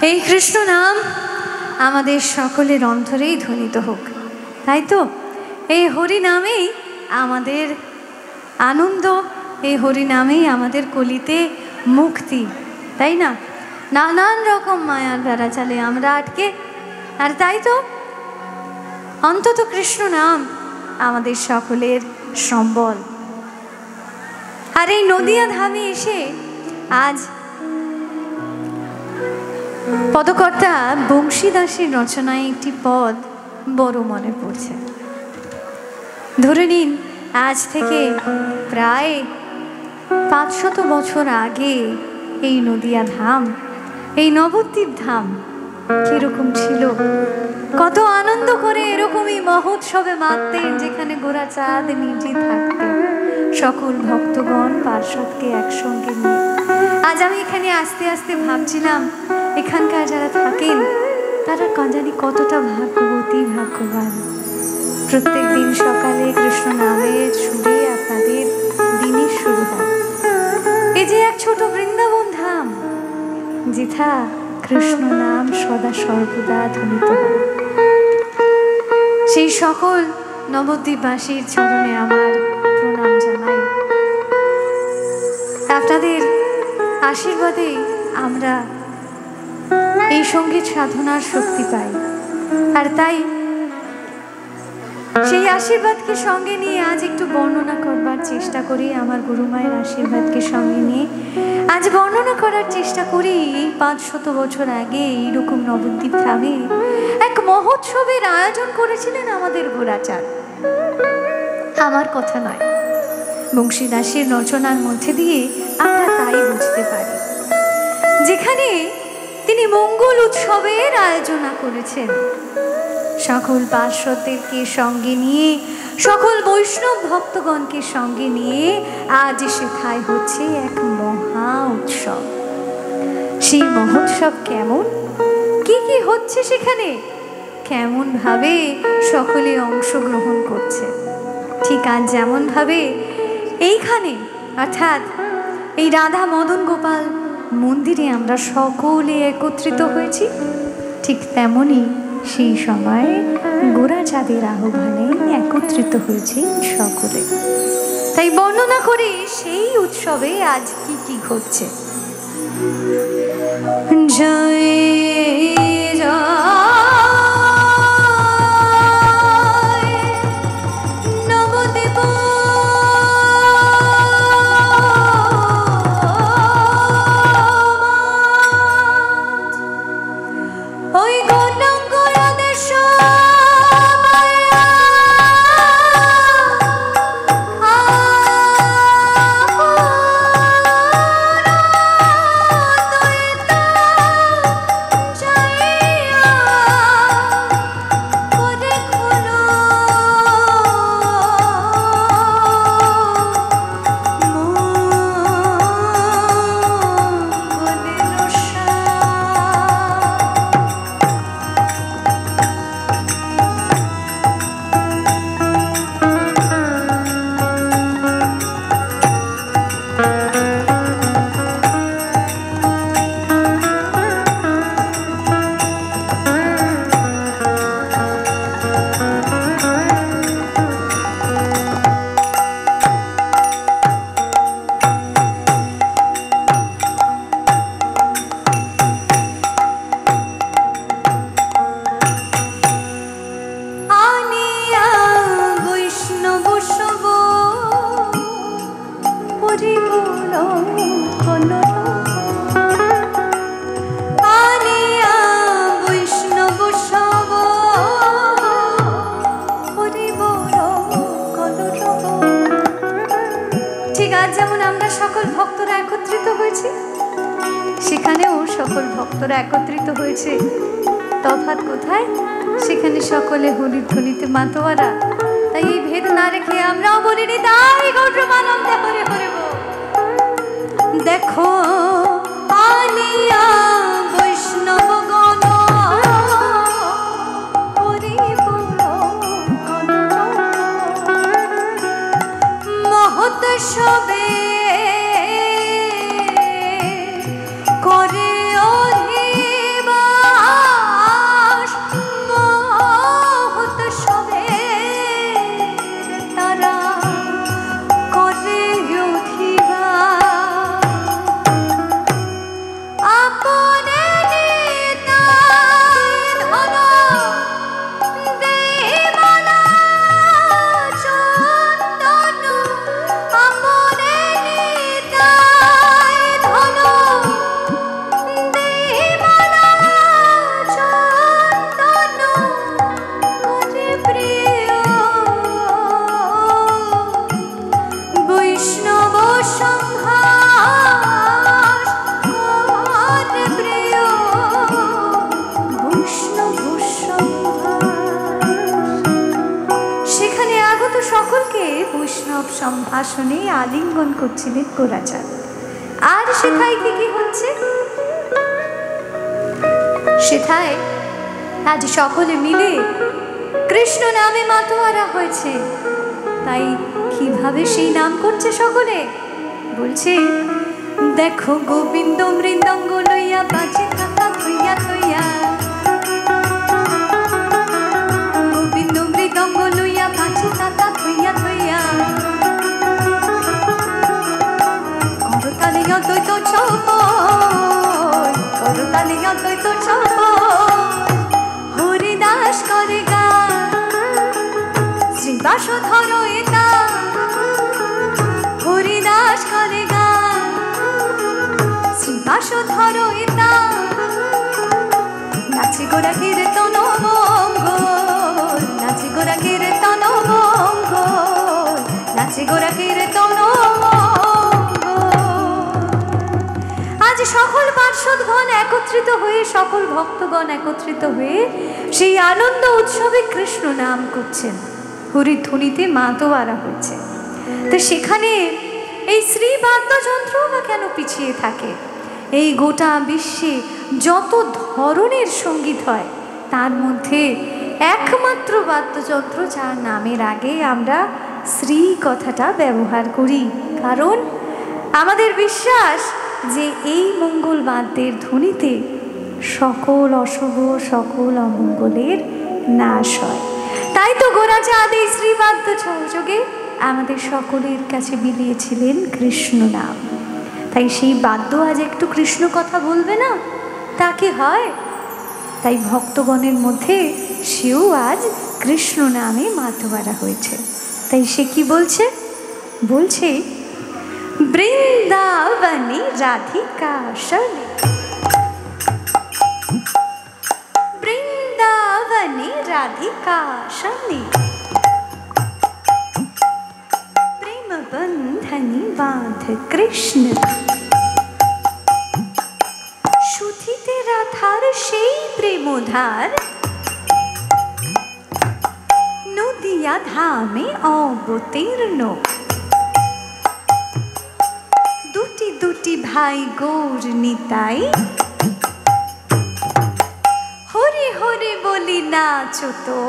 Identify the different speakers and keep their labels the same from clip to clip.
Speaker 1: এই কৃষ্ণ নাম আমাদের সকলের অন্তরেই ধ্বনিত হোক, তাই তো? এই হরি নামেই আমাদের আনন্দ, এই হরি নামেই আমাদের কলিতে মুক্তি, তাই না? নানান রকম মায়ার বেড়া চালে আমরা আটকে, আর তাই তো অন্তত কৃষ্ণ নাম আমাদের সকলের সম্বল। আর এই নদিয়া ধামে এসে আজ পদকর্তা বংশীদাসের রচনায় একটি পদ বড় মনে পড়ছে। ধরে নিন আজ থেকে প্রায় 500 বছর আগে এই নদিয়া ধাম, এই নবদ্বীপ ধাম কিরকম ছিল, কত আনন্দ করে এরকমই মহোৎসবে মাততেন, যেখানে গোরা চাঁদ নিজে থাকতেন সকল ভক্তগণ পার্শ্বদকে একসঙ্গে নিয়ে। আজ আমি এখানে আস্তে আস্তে ভাবছিলাম, এখানকার যারা থাকেন তারা জানি কতটা ভাগ্যবতী, ভাগ্যবান। প্রত্যেক দিন সকালে কৃষ্ণ নামের সুরে আপনাদের দিনের শুরু হয়। এই যে এক ছোট বৃন্দাবন ধাম, যেথা কৃষ্ণ নাম সদা সর্বদা ধ্বনিত হয়, সেই সকল নবদ্বীপবাসীর চরণে আমার প্রণাম জানাই। আপনাদের আশীর্বাদে আমরা এই সঙ্গীত সাধনার শক্তি পাই, আর তাই সেই আশীর্বাদকে সঙ্গে নিয়ে আজ একটু বর্ণনা করবার চেষ্টা করি। আমার গুরুমায়ের আশীর্বাদকে সঙ্গে নিয়ে আজ বর্ণনা করার চেষ্টা করি 500 বছর আগে এইরকম নবদ্বীপ ধামে এক মহোৎসবের আয়োজন করেছিলেন আমাদের গোরাচাঁদ। আমার কথা নয়, বংশীদাসের রচনার মধ্যে দিয়ে আমরা তাই বুঝতে পারি, যেখানে তিনি মঙ্গল উৎসবের আয়োজনা করেছেন। সকল পার্শ্বদেরকে সঙ্গে নিয়ে, সকল বৈষ্ণব ভক্তগণকে সঙ্গে নিয়ে আজ সেথায় হচ্ছে এক মহা উৎসব। সেই মহোৎসব কেমন, কি কি হচ্ছে সেখানে, কেমন ভাবে সকলে অংশগ্রহণ করছে, ঠিক আজ যেমন ভাবে এইখানে অর্থাৎ এই রাধা মদন গোপাল মন্দিরে আমরা সকলে একত্রিত হয়েছি, ঠিক তেমনই সেই সময় গোরাচাঁদের আহ্বানে একত্রিত হয়েছে সকলে। তাই বর্ণনা করে সেই উৎসবে আজ কি কি ঘটছে। জয় সেখানেও সকল ভক্তরা একত্রিত হয়েছে। তফাৎ কোথায়? সেখানে সকলে হরির ধ্বনিতে মাতোয়ারা। তাই এই ভেদ না রেখে আমরাও বলিনি, তাই গৌরমানন্দে হরে হরে বল। দেখো আনিয়া বৈষ্ণব গণ হরি বল মহোৎসবে করে অধিবা সব সম্ভাষণে আলিঙ্গন করছিলেন গোরাচাঁদ। আর সেথায় কি হচ্ছে, সেথায় আজ সকলে মিলে কৃষ্ণ নামে মাতোয়ারা হয়েছে। তাই কিভাবে সেই নাম করছে সকলে, বলছে দেখো গোবিন্দ মৃদঙ্গ লইয়া বাজে থাকা থইয়া থইয়া, গোবিন্দ মৃদঙ্গ লইয়া বাজে থাকা থইয়া থইয়া, করতালিয়া দ্বৈত ছপ, করতালিয়া দ্বৈত ছপ, হরিদাস করে গান শ্রীবাস ধরো এটা, হরিদাস করে গান শ্রীবাস ধরো এটা, নাচে গোরা কীর্তন মঙ্গল, নাচে গোরা কীর্তন মঙ্গল, নাচে গোরা কীর্তন মঙ্গল। আজ সকল পার্শ্বদগণ একত্রিত হয়ে, সকল ভক্তগণ একত্রিত হয়ে সেই আনন্দ উৎসবে কৃষ্ণ নাম করছেন, হরিধ্বনিতে মাতোয়ারা হচ্ছে। তো সেখানে এই শ্রী বাদ্যযন্ত্র বা কেন পিছিয়ে থাকে? এই গোটা বিশ্বে যত ধরনের সঙ্গীত হয় তার মধ্যে একমাত্র বাদ্যযন্ত্র যার নামের আগে আমরা শ্রী কথাটা ব্যবহার করি, কারণ আমাদের বিশ্বাস যে এই মঙ্গল বাদ্যের ধ্বনিতে সকল অশুভ সকল অমঙ্গলের নাশ হয়। তাই তো গোরাচাঁদ এই শ্রীবাদ্য সংযোগে আমাদের সকলের কাছে বিলিয়েছিলেন কৃষ্ণ নাম। তাই সেই বাদ্য আজ একটু কৃষ্ণ কথা বলবে না, তা কি হয়? তাই ভক্তগণের মধ্যে সেও আজ কৃষ্ণ নামে মাতোয়ারা হয়েছে। তাই সে কি বলছে? বলছে বৃন্দাবনে রাধিকা শনে, বৃন্দাবনে রাধিকা শনে, প্রেম বন্ধনে বাঁধ কৃষ্ণ, সুধিতে রাধার সেই প্রেমধার, নদিয়া ধামে অবতীর্ণ, দুটি দুটি ভাই গৌর নিতাই, হরি হরি বলি নাচো তো,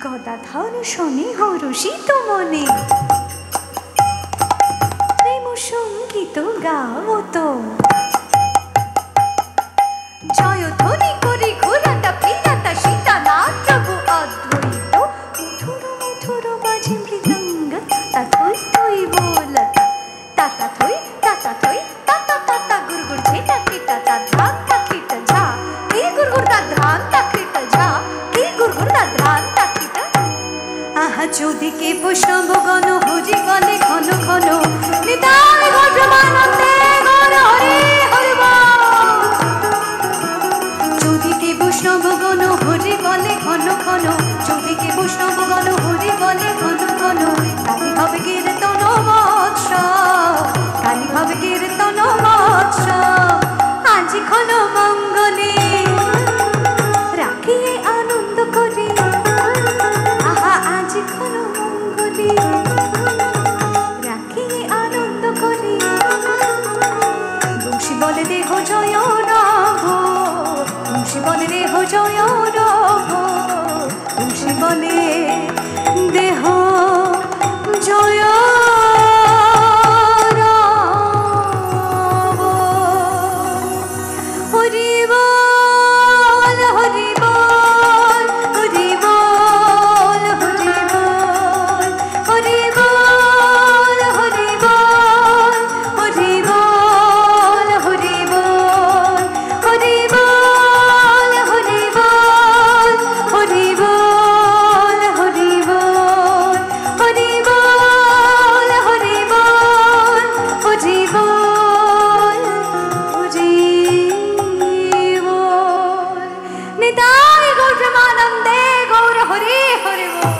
Speaker 1: গদাধর শোনে হরষিত মনে, প্রেম সঙ্গীত গাও তো, জয়ধ্বনি করি ঘোরাটা ফিরাটা সীতা না প্রভু অদ্বৈত, মধুর মধুর বাজে মৃদঙ্গ, তা থই থই বোলতা, তাতা থই তাতা থই, তাতা তাতা গুরগুর ঝেটা কিটা তা ধান তা কিটা ঝা, কি গুরগুর তা ধান তা কিটা ঝা, কি গুরগুর তা ধান তা কিটা। আহা চৌদিকে বৈষ্ণবগণ হরি বলে ঘন ঘন, নিতাই গৌর প্রেমানন্দে গৌর হরি হরি বল। চৌদিকে বৈষ্ণবগণ হরি বলে ঘন ঘন, চৌদিকে বৈষ্ণবগণ হরি বলে ঘন ঘন, কালী হবে কীর্তন মহোৎসব, কালী হবে কীর্তন মহোৎসব, আজ ঘন মঙ্গলে রাখিয়ে আনন্দ করে, আহা আজ ঘন মঙ্গলে রাখিয়ে আনন্দ করে, বংশী বলে দেহ জয় রঘ, বংশী বলে দেহ জয় রঘ, বংশী বলে দেহ জয় রঘ। হরি বল হরি বল হরি বল হরি বল, হরি বল হরি বল হরি বল, হরি বল হরি বল হরি বল, হরি বল হরি বল, হরি বল হরি বল, হরি বল হরি বল। নিতাই গৌর প্রেমানন্দে গৌর হরি হরি বল।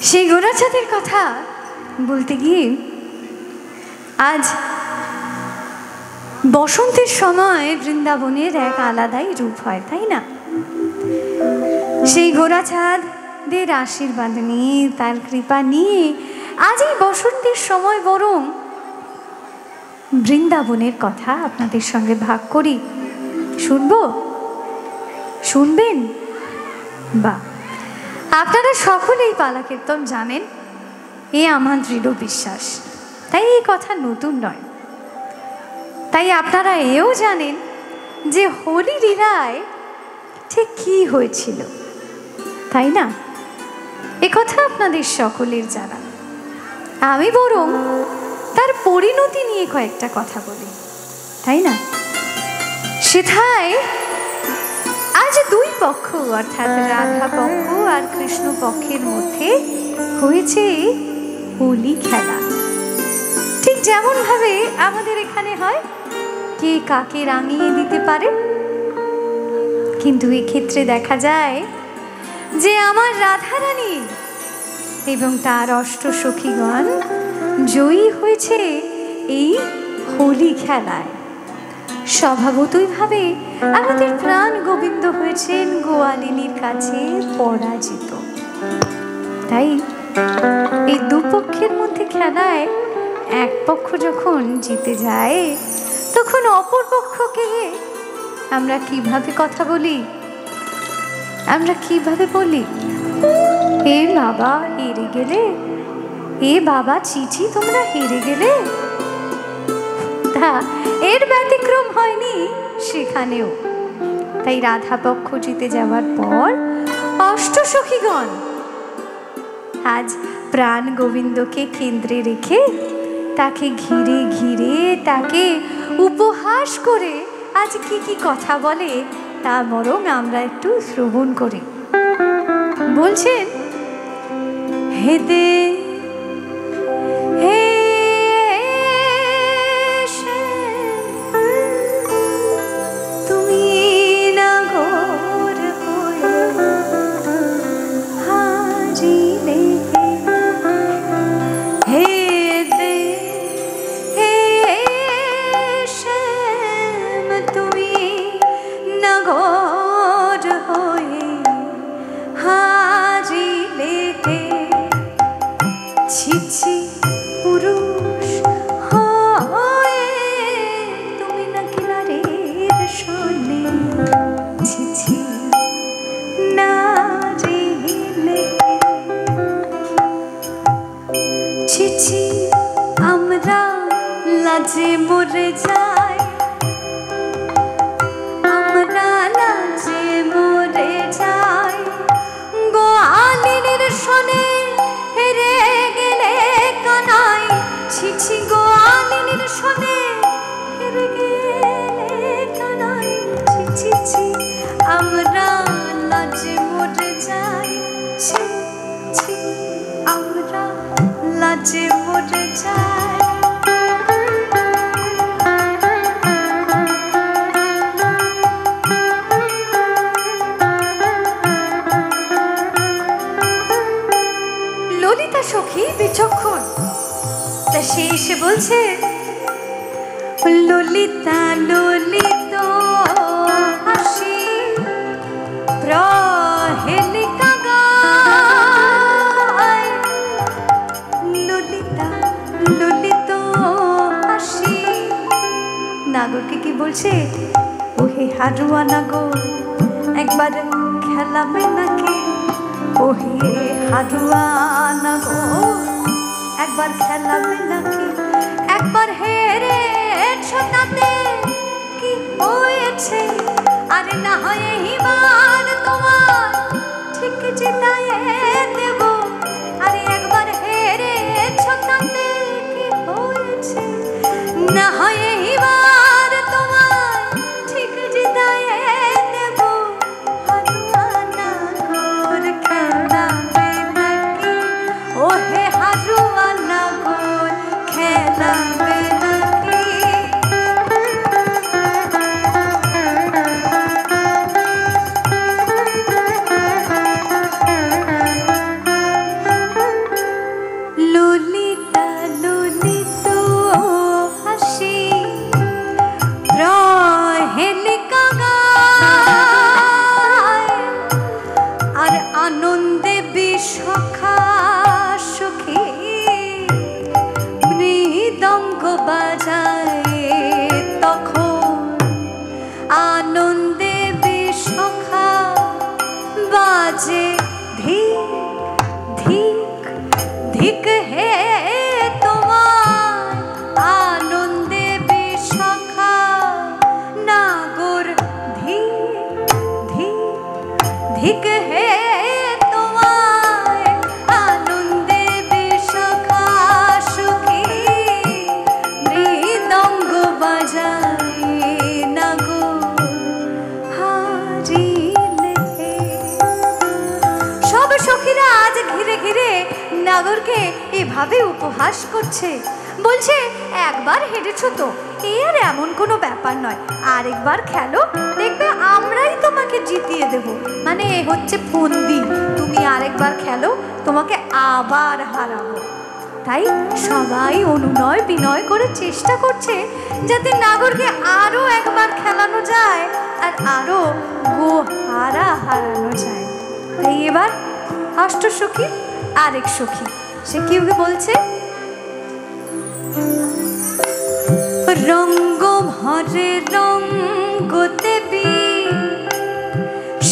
Speaker 1: সেই গোরাচাঁদের কথা বলতে গিয়ে আজ বসন্তের সময় বৃন্দাবনের এক আলাদাই রূপ হয়, তাই না? সেই ঘোড়াছাদদের আশীর্বাদ নিয়ে, তার কৃপা নিয়ে আজ এই বসন্তের সময় বরং বৃন্দাবনের কথা আপনাদের সঙ্গে ভাগ করি। শুনবো? শুনবেন? বা আপনারা সকলেই পালা কীর্তন জানেন, এ আমার দৃঢ় বিশ্বাস। তাই এই কথা নতুন নয়। তাই আপনারা এও জানেন যে হোলি লীলায় ঠিক কি হয়েছিল, তাই না? এ কথা আপনাদের সকলের জানা। আমি বরং তার পরিণতি নিয়ে কয়েকটা কথা বলি, তাই না? সেথায় আজ দুই পক্ষ অর্থাৎ রাধা পক্ষ আর কৃষ্ণ পক্ষের মধ্যে হয়েছে হোলি খেলা। ঠিক যেমন ভাবে আমাদের এখানে হয় কে কাকে রাঙিয়ে দিতে পারে, কিন্তু এক্ষেত্রে দেখা যায় যে আমার রাধারানী এবং তার অষ্টসখীগণ জয়ী হয়েছে এই হোলি খেলায়। স্বভাবতই ভাবে আমাদের প্রাণ গোবিন্দ হয়েছেন গোয়ালিনীর কাছে পরাজিত। তাই এই দুপক্ষের মধ্যে খেলায় এক পক্ষ যখন জিতে যায়, তখন অপর পক্ষকে আমরা কিভাবে কথা বলি? আমরা কিভাবে বলি, এ বাবা হেরে গেলে, এ বাবা চিঠি তোমরা হেরে গেলে। তা এর ব্যতিক্রম হয়নি সেখানেও। তাই রাধা পক্ষ জিতে যাওয়ার পর অষ্টসখীগণ আজ প্রাণ গোবিন্দকে কেন্দ্রে রেখে তাকে ঘিরে ঘিরে তাকে উপহাস করে আজ কি কি কথা বলে তা বরং আমরা একটু শ্রবণ করি। বলছেন, হেদে হে তুমি নাগর হয়ে হাজিলে, হে দে হে শ্যাম তুমি নাগর হয়ে হাজিলে, ছিছি পুরুষ হয়ে তুমি না কিনারের শোনে, ছিছি নারিলে, ছিছি আমরা লাজে মরে যাই, আমরা লাজে মরে যাই, গোয়ালিনীর শোনে হেরে গেলে কানাই, ছিছি গোয়ালিনীর শোনে হেরে গেলে কানাই, ছি ছি আমরা লাজে মরে যাই, ছি ছি আমরা লাজে মরে যাই। ললিতা সখী বিচক্ষণ, তা সে এসে বলছে, ললিতা ললিত হাসি প্রহেলিকা গায়, ললিতা ললিত হাসি। নাগরকে কি বলছে, ওহে হারুয়া নাগর একবার খেলাবে নাকি, ওহে হারুয়া নাগর একবার খেলাবে নাকি, একবার হেরে ছোটাতে কি হয়েছে, আরে না হয় হিবার তোমার ঠিক জিতায়ে দেব, আরে একবার হেরে ছোটাতে কি হয়েছে, না হয় হিবার তোমার ঠিক জিতায়ে দেব, হারুয়া নাগর খেলাবে নাকি, ওহে হারুয়া নাগর খেলাবে নাগরকে এভাবে উপহাস করছে, বলছে একবার হেরেছো তো, এর এমন কোনো ব্যাপার নয়, আরেকবার খেলো, দেখবে আমরাই তোমাকে জিতিয়ে দেব। মানে হচ্ছে ফন্দি, তুমি আরেকবার খেলো, তোমাকে আবার হারাবো। তাই সবাই অনুনয় বিনয় করে চেষ্টা করছে যাতে নাগরকে আরো একবার খেলানো যায় আর আরো গোহারা হারানো যায়। তাই এবার অষ্টসখী আরেক সখী সে কি বলছে, রঙ্গ ভরে রঙ্গ দেবী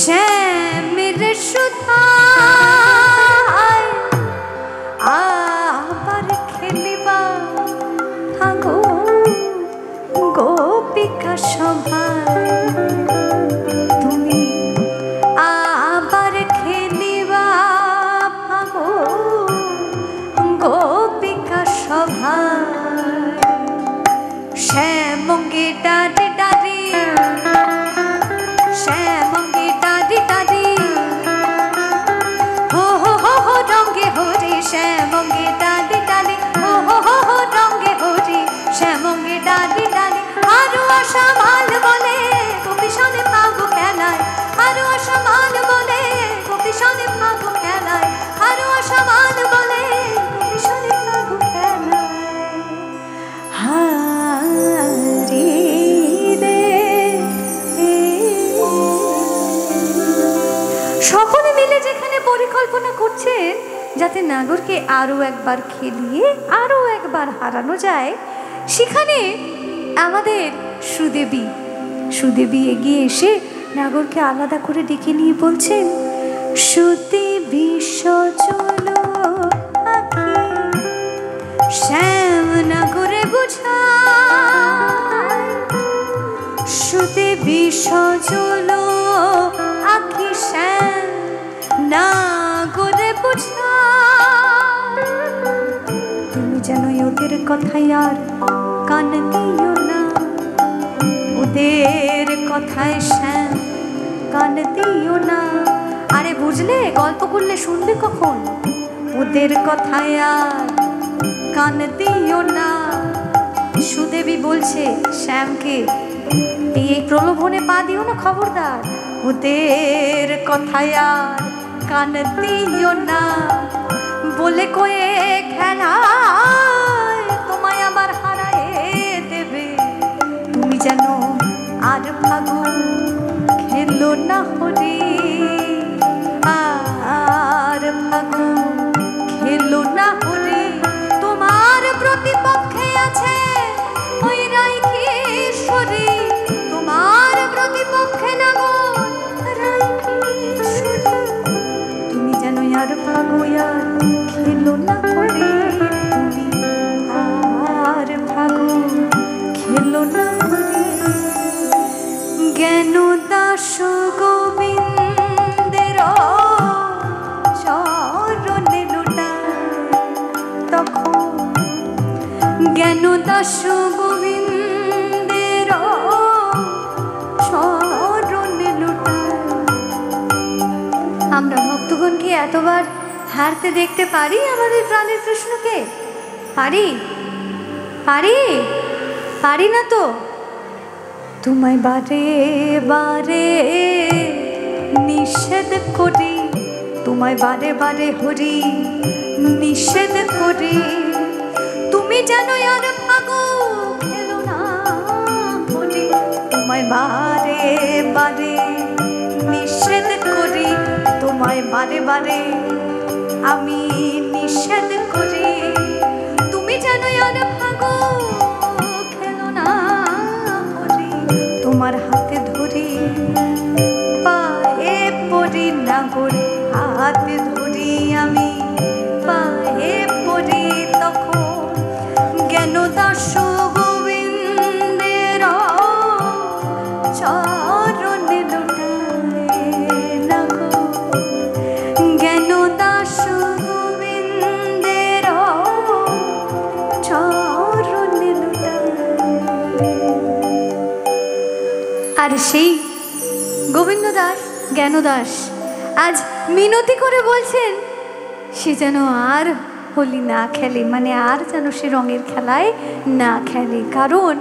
Speaker 1: শ্যামের সুধা, আবার খেলিবা ভাগো গোপিকা সভায়, তুমি আবার খেলিবা ভাগো গোপিকা সভায়, শ্যামঙ্গে ডারে ডারে শ্যামঙ্গে ডারে ডারে হো হো হো হো রঙ্গে হরে শ্যামঙ্গে ডালে ডালে হো হো হো হো রঙ্গে হরে শ্যামঙ্গে ডালে ডালে, আরো আশা মাল বলে গোপীশনে ভাগো খেলায়, আরো আশা মাল বলে গোপীশনে ভাগো খেলায়, আরো আশা মাল বলে গোপীশনে ভাগো খেলায়, হারে রে। সকলে মিলে যেখানে পরিকল্পনা করছে যাতে নাগরকে আরো একবার খেলিয়ে আরো একবার হারানো যায়, সেখানে আমাদের সুদেবী এগিয়ে এসে নাগরকে আলাদা করে ডেকে নিয়ে বলছেন, সুদেবী সজল আঁখি শ্যাম নাগরে বুঝায়, সুদেবী সজল আঁখি শ্যাম নাগরে বুঝায়, তুমি যেন ওদের কথায় আর কান দিও না, ওদের কথায় শ্যাম কান দিও না। আরে বুঝলে, গল্প করলে শুনবে কখন, ওদের কথায় আর কান দিও না। সুদেবী বলছে শ্যামকে, এই প্রলোভনে পা দিও না, খবরদার, ওদের কথায় আর কান দিও না, বলে কয়ে খেলায় তোমায় আবার হারায়ে দেবে, তুমি যেন আর ভাগো খেলো না হরে, আর ভাগো খেলো না হরে, তোমার প্রতিপক্ষে আছে ওই রাইকেশ্বরী, তোমার প্রতিপক্ষে নাগর রাইকেশ্বরী, তুমি যেন আর ভাগো আর খেলো না হরে, তুমি আর ভাগো খেলো না হরে। জ্ঞান দাস গোবিন্দের চরণে লুটায়, তখন জ্ঞান দাস গোবিন্দের চরণে লুটায়। আমরা ভক্তগণ কি এতবার হারতে দেখতে পারি আমাদের প্রাণের কৃষ্ণকে? পারি পারি পারি না তো? তোমায় বারে বারে নিষেধ করি, তোমায় বারে বারে হরি নিষেধ করি, তুমি যেন আর ভাগো খেলো না হরি, তোমায় বারে বারে নিষেধ করি, তোমায় বারে বারে আমি নিষেধ করি, তুমি যেন আর ভাগো খেলো না হরি, তোমার হাতে ধরি পায়ে পড়ি নাগর, হাতে ধরি আমি পায়ে পড়ি, তখন জ্ঞান দাস গোবিন্দের চরণে লুটায় নাগর, জ্ঞান দাস গোবিন্দের চরণে লুটায়। আর সেই গোবিন্দ দাস জ্ঞানদাস আজ মিনতি করে বলছেন সে যেন আর হোলি না খেলে, মানে আর যেন সে রঙের খেলায় না খেলে, কারণ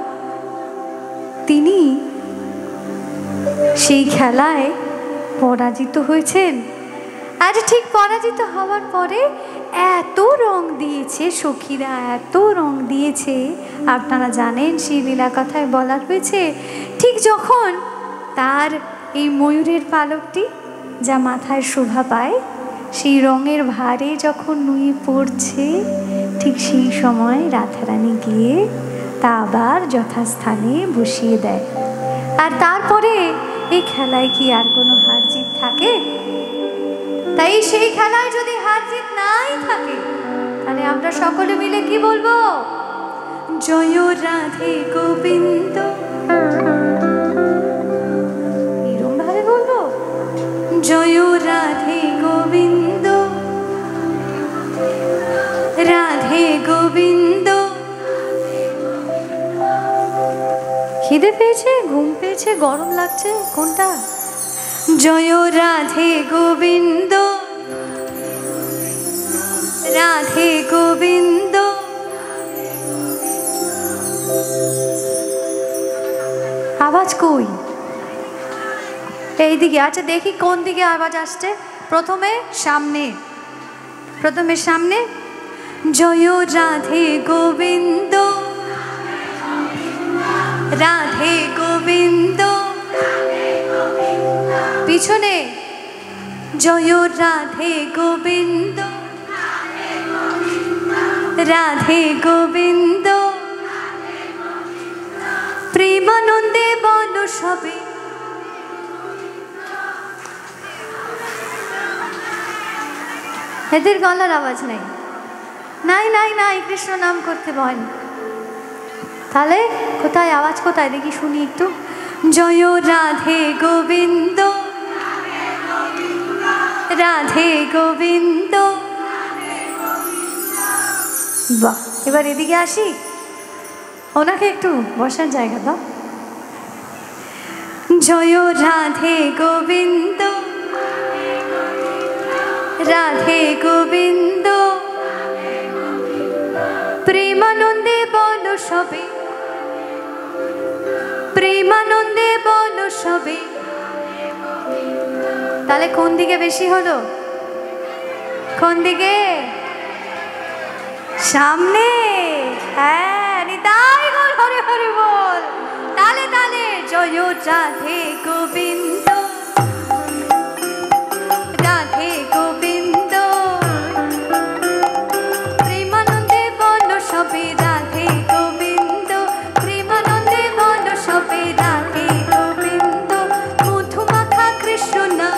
Speaker 1: তিনি সেই খেলায় পরাজিত হয়েছেন। আর ঠিক পরাজিত হওয়ার পরে এত রং দিয়েছে সখীরা, এত রং দিয়েছে, আপনারা জানেন সেই লীলা কথায় বলা হয়েছে, ঠিক যখন তার এই ময়ূরের পালকটি যা মাথায় শোভা পায় সেই রঙের ভারে যখন নুয়ে পড়ছে, ঠিক সেই সময় রাধারানী গিয়ে তা আবার যথাস্থানে বসিয়ে দেয়। আর তারপরে এই খেলায় কি আর কোনো হার জিত থাকে? তাই সেই খেলায় যদি হার জিত নাই থাকে, তাহলে আমরা সকলে মিলে কি বলবো? জয় রাধে গোবিন্দ, এরকম ভাবে বলবো, জয় রাধে গোবিন্দ, রাধে গোবিন্দ। খিদে পেয়েছে, ঘুম পেয়েছে, গরম লাগছে, কোনটা? জয় রাধে গোবিন্দ, রাধে গোবিন্দ। আওয়াজ কই? এইদিকে। আচ্ছা দেখি কোন দিকে আওয়াজ আসছে। প্রথমে সামনে, প্রথমে সামনে। জয় রাধে গোবিন্দ, রাধে গোবিন্দ। পিছনে জয় রাধে গোবিন্দ, রাধে গোবিন্দ। প্রেমানন্দে বলো সবে, এদের গলার আওয়াজ নেই, নাই নাই নাই, কৃষ্ণ নাম করতে বল। তাহলে কোথায় আওয়াজ, কোথায় দেখি শুনি একটু। জয় রাধে গোবিন্দ, রাধে গোবিন্দ। বাহ, এবার এদিকে আসি, ওনাকে একটু বসার জায়গা দাও। জয় রাধে গোবিন্দ, রাধে গোবিন্দ। প্রেমানন্দে বলো সবে, প্রেমানন্দে বলো সবে। তাহলে কোন দিকে বেশি হলো? কোন দিকে? সামনে। হ্যাঁ, নিতাই গৌর হরি হরি বল। তালে তালে জয় রাধে গোবিন্দ, রাধে গোবিন্দ। প্রেমানন্দে বলো সবে রাধে গোবিন্দ, প্রেমানন্দে বলো সবে রাধে গোবিন্দ। মধুমাখা কৃষ্ণ না,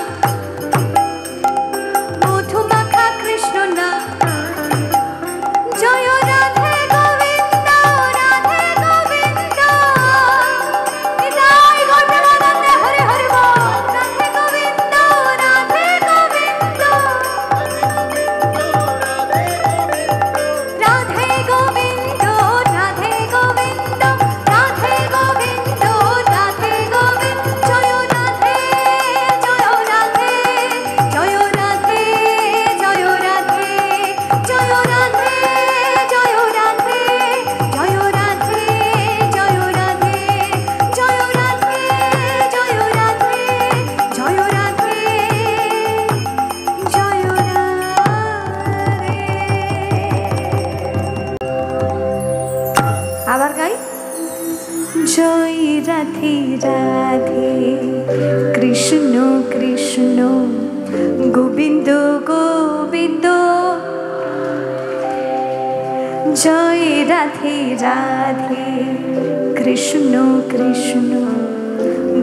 Speaker 1: মধুমাখা কৃষ্ণ না। জয় রাধে গোবিন্দ, রাধে গোবিন্দ। নিতাই গৌর প্রেমানন্দে হরি হরি বল। রাধে গোবিন্দ, রাধে গোবিন্দ। রাধে গোবিন্দ, রাধে গোবিন্দ, রাধে গোবিন্দ, রাধে গোবিন্দ। জয় রাধে, জয় রাধে, জয় রাধে, জয় রাধে, জয় রাধে, জয় রাধে, জয় রাধে, জয় রাধে, জয় রাধে, জয় রাধে, জয় রাধে, জয় রাধে। আবার গাই। জয় রাধে রাধে, কৃষ্ণ কৃষ্ণ, গোবিন্দ গোবিন্দ। জয় রাধে রাধে, কৃষ্ণ কৃষ্ণ,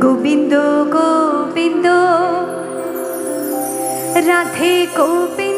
Speaker 1: গোবিন্দ গোবিন্দ। রাধে গোবিন্দ,